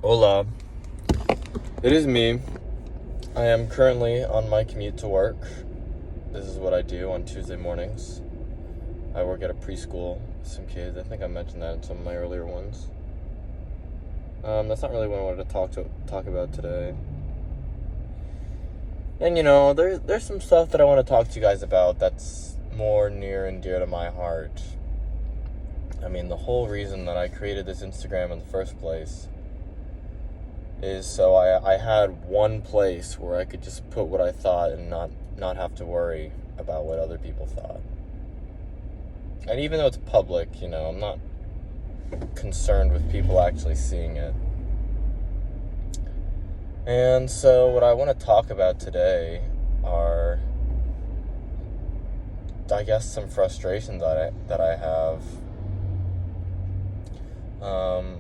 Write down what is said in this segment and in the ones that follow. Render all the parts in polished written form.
Hola, it is me. I am currently on my commute to work. This is what I do on Tuesday mornings. I work at a preschool with some kids. I think I mentioned that in some of my earlier ones. That's not really what I wanted to talk about today. And there's some stuff that I want to talk to you guys about that's more near and dear to my heart. I mean, the whole reason that I created this Instagram in the first place is so I had one place where I could just put what I thought and not have to worry about what other people thought. And even though it's public, I'm not concerned with people actually seeing it. And so what I want to talk about today are, I guess, some frustrations that I have.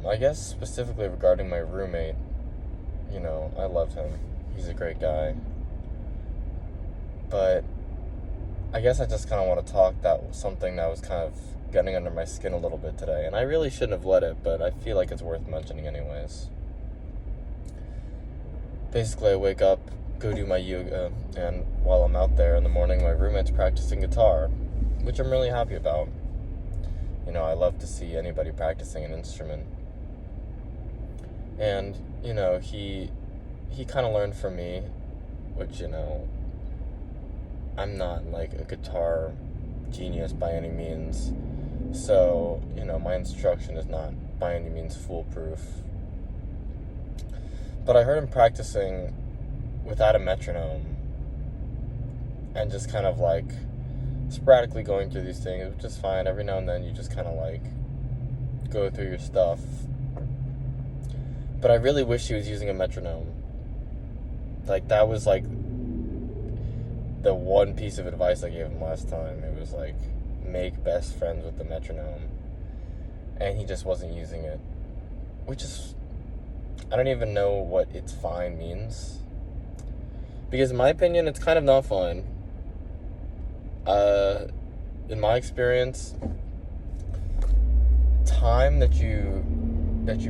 I guess specifically regarding my roommate. I love him. He's a great guy. But I guess I just kind of want to talk something that was kind of getting under my skin a little bit today. And I really shouldn't have let it, but I feel like it's worth mentioning anyways. Basically, I wake up, go do my yoga, and while I'm out there in the morning, my roommate's practicing guitar, which I'm really happy about. I love to see anybody practicing an instrument. And, he kind of learned from me, which, I'm not like a guitar genius by any means. So, my instruction is not by any means foolproof. But I heard him practicing without a metronome and just kind of like sporadically going through these things, which is fine. Every now and then you just kind of like go through your stuff. But I really wish he was using a metronome. Like, that was like the one piece of advice I gave him last time. It was like, make best friends with the metronome. And he just wasn't using it. Which is, I don't even know what it's fine means. Because in my opinion, it's kind of not fine. In my experience, time that you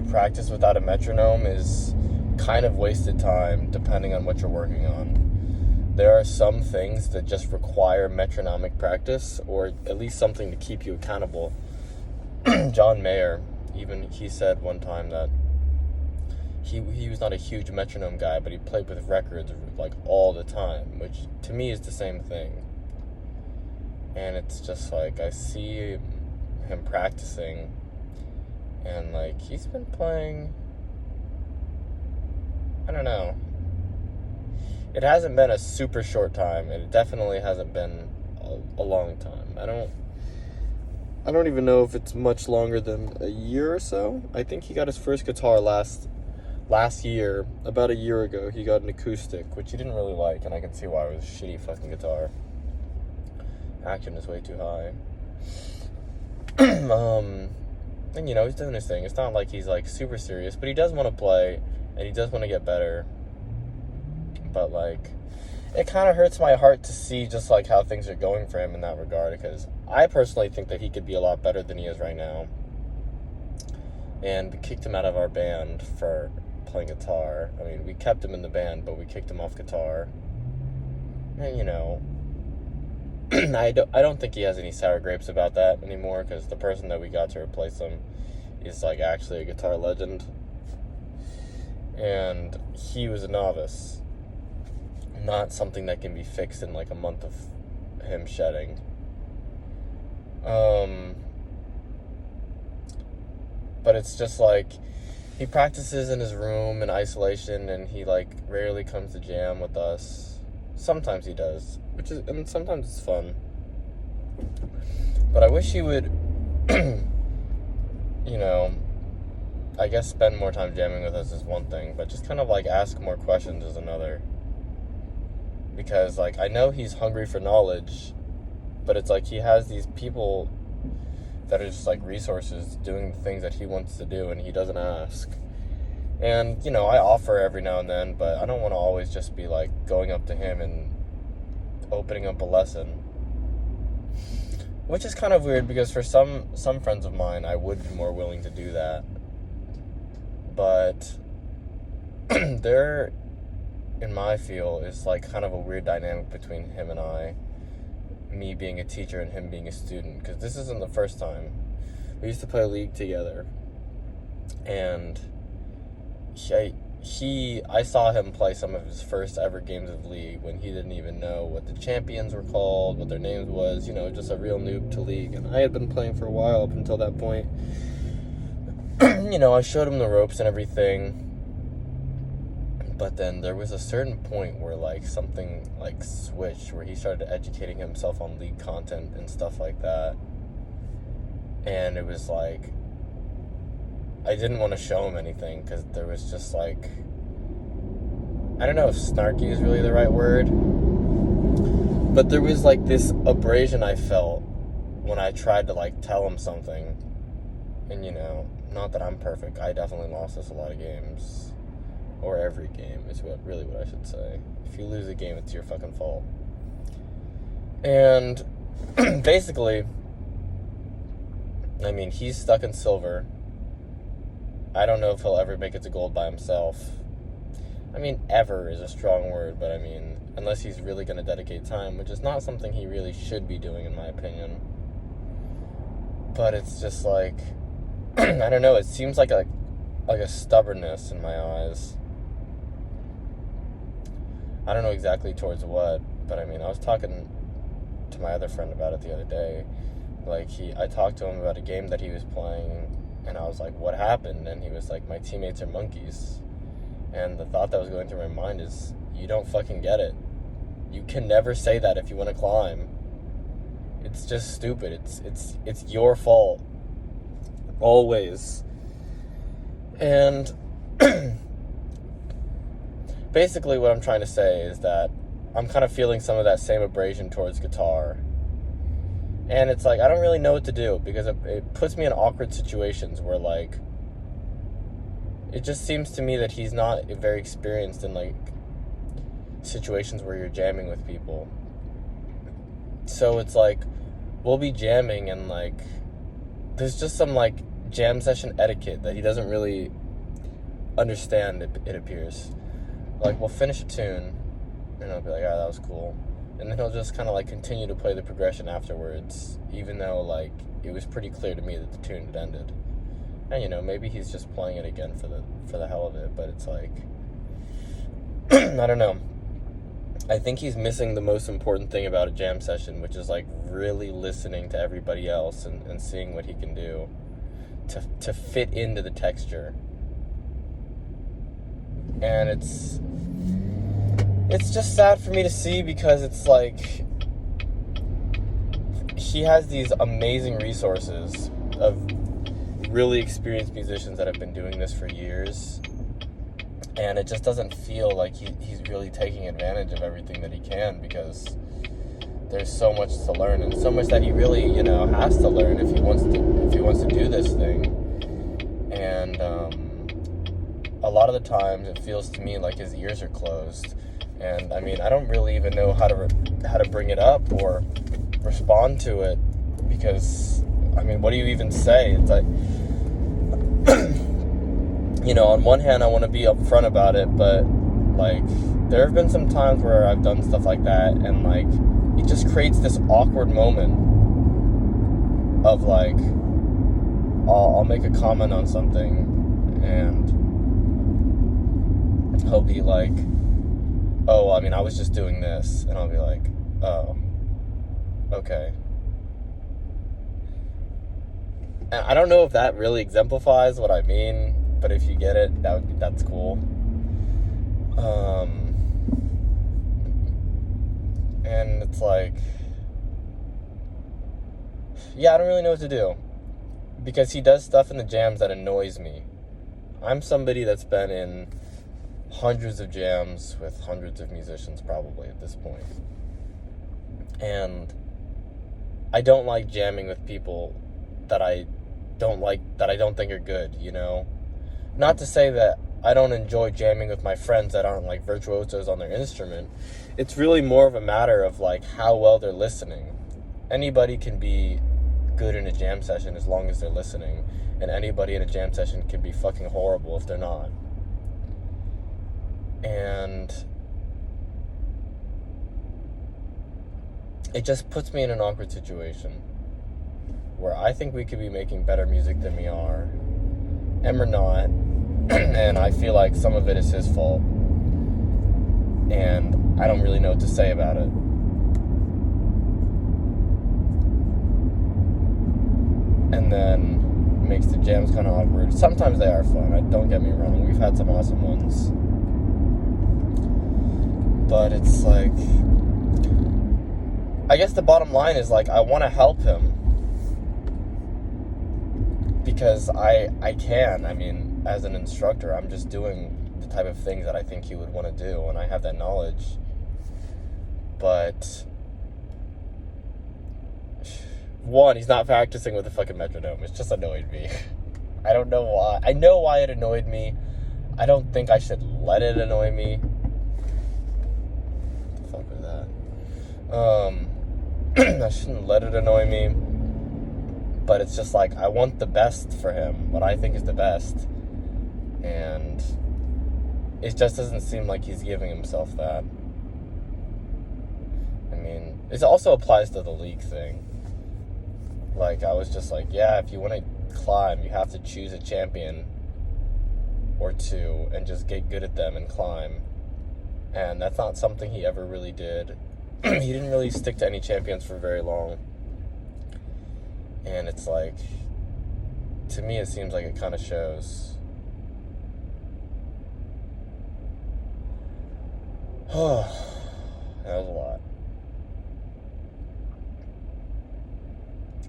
practice without a metronome is kind of wasted time, depending on what you're working on. There are some things that just require metronomic practice, or at least something to keep you accountable. John Mayer, even he said one time that he was not a huge metronome guy, but he played with records like all the time, which to me is the same thing. And it's just like, I see him practicing, and like, he's been playing, I don't know. It hasn't been a super short time, and it definitely hasn't been a long time. I don't even know if it's much longer than a year or so. I think he got his first guitar last year, about a year ago. He got an acoustic, which he didn't really like, and I can see why. It was a shitty fucking guitar. Action is way too high. And he's doing his thing. It's not like he's like super serious, but he does want to play, and he does want to get better. But like, it kind of hurts my heart to see just like how things are going for him in that regard, because I personally think that he could be a lot better than he is right now. And we kicked him out of our band for playing guitar. I mean, we kept him in the band, but we kicked him off guitar. And I don't think he has any sour grapes about that anymore, because the person that we got to replace him is like actually a guitar legend, and he was a novice, not something that can be fixed in like a month of him shedding. But it's just like, he practices in his room in isolation, and he like rarely comes to jam with us. Sometimes he does, and sometimes it's fun. But I wish he would, I guess spend more time jamming with us is one thing, but just kind of like ask more questions is another. Because like, I know he's hungry for knowledge, but it's like he has these people that are just like resources doing the things that he wants to do, and he doesn't ask. And, I offer every now and then, but I don't want to always just be like going up to him and opening up a lesson. Which is kind of weird, because for some friends of mine, I would be more willing to do that. But there, in my feel, is like kind of a weird dynamic between him and I. Me being a teacher and him being a student, because this isn't the first time. We used to play League together, and I saw him play some of his first ever games of League when he didn't even know what the champions were called, what their names was, just a real noob to League. And I had been playing for a while up until that point. I showed him the ropes and everything. But then there was a certain point where, something, switched, where he started educating himself on League content and stuff like that. And it was, I didn't want to show him anything, because there was just, I don't know if snarky is really the right word, but there was, this abrasion I felt when I tried to, tell him something. And, not that I'm perfect. I definitely lost us a lot of games. Or every game is what I should say. If you lose a game, it's your fucking fault. And basically, he's stuck in silver. I don't know if he'll ever make it to gold by himself. Ever is a strong word, but unless he's really going to dedicate time, which is not something he really should be doing, in my opinion. But it's just I don't know, it seems like a stubbornness in my eyes. I don't know exactly towards what, but I was talking to my other friend about it the other day. I talked to him about a game that he was playing, and I was like, what happened? And he was like, my teammates are monkeys. And the thought that was going through my mind is, you don't fucking get it. You can never say that if you want to climb. It's just stupid. It's your fault. Always. And basically what I'm trying to say is that I'm kind of feeling some of that same abrasion towards guitar. And it's I don't really know what to do, because it puts me in awkward situations where it just seems to me that he's not very experienced in situations where you're jamming with people. So it's we'll be jamming and there's just some jam session etiquette that he doesn't really understand, it appears. We'll finish a tune, and I'll be like, that was cool. And then he'll just kind of, continue to play the progression afterwards, even though, it was pretty clear to me that the tune had ended. And, maybe he's just playing it again for the hell of it, but it's I don't know. I think he's missing the most important thing about a jam session, which is, really listening to everybody else and seeing what he can do to fit into the texture. And it's just sad for me to see, because it's he has these amazing resources of really experienced musicians that have been doing this for years, and it just doesn't feel like he's really taking advantage of everything that he can, because there's so much to learn, and so much that he really has to learn if he wants to do this thing. And a lot of the times it feels to me like his ears are closed, and I don't really even know how to bring it up or respond to it, because what do you even say? It's on one hand I want to be upfront about it, but there have been some times where I've done stuff like that, and it just creates this awkward moment of I'll make a comment on something, and he'll be like, oh, I was just doing this, and I'll be like, oh, okay. And I don't know if that really exemplifies what I mean, but if you get it, that's cool. And it's I don't really know what to do, because he does stuff in the jams that annoys me. I'm somebody that's been in hundreds of jams with hundreds of musicians probably at this point. And I don't like jamming with people that I don't think are good, Not to say that I don't enjoy jamming with my friends that aren't virtuosos on their instrument. It's really more of a matter of how well they're listening. Anybody can be good in a jam session as long as they're listening, and anybody in a jam session can be fucking horrible if they're not. And it just puts me in an awkward situation where I think we could be making better music than we are, and we're not. And I feel like some of it is his fault, and I don't really know what to say about it. And then it makes the jams kind of awkward. Sometimes they are fun, don't get me wrong. We've had some awesome ones. But it's like, I guess the bottom line is, like, I want to help him. Because I can. I mean, as an instructor, I'm just doing the type of things that I think he would want to do, and I have that knowledge. But one, he's not practicing with a fucking metronome. It's just annoyed me. I don't know why. I know why it annoyed me. I don't think I should let it annoy me. What the fuck was that? I shouldn't let it annoy me. But it's just like, I want the best for him, what I think is the best. And it just doesn't seem like he's giving himself that. I mean, it also applies to the league thing. Like, I was just like, yeah, if you want to climb, you have to choose a champion or two and just get good at them and climb. And that's not something he ever really did. He didn't really stick to any champions for very long. And it's like, to me, it seems like it kind of shows. Oh, that was a lot.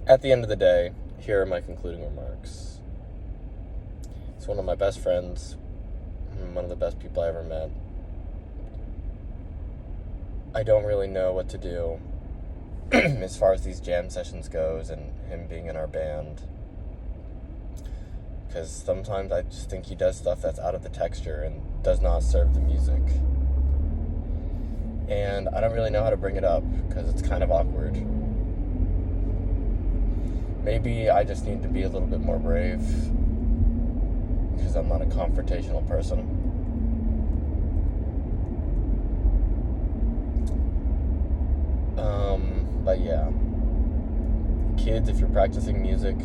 At the end of the day, here are my concluding remarks. It's one of my best friends, one of the best people I ever met. I don't really know what to do as far as these jam sessions goes and him being in our band. Because sometimes I just think he does stuff that's out of the texture and does not serve the music. And I don't really know how to bring it up because it's kind of awkward. Maybe I just need to be a little bit more brave because I'm not a confrontational person. But yeah. Kids, if you're practicing music,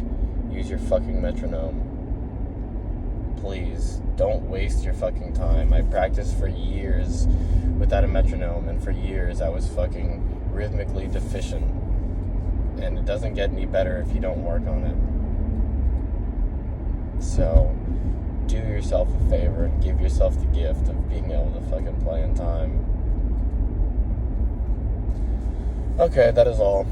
use your fucking metronome. Please, don't waste your fucking time. I practiced for years without a metronome, and for years I was fucking rhythmically deficient. And it doesn't get any better if you don't work on it. So, do yourself a favor and give yourself the gift of being able to fucking play in time. Okay, that is all.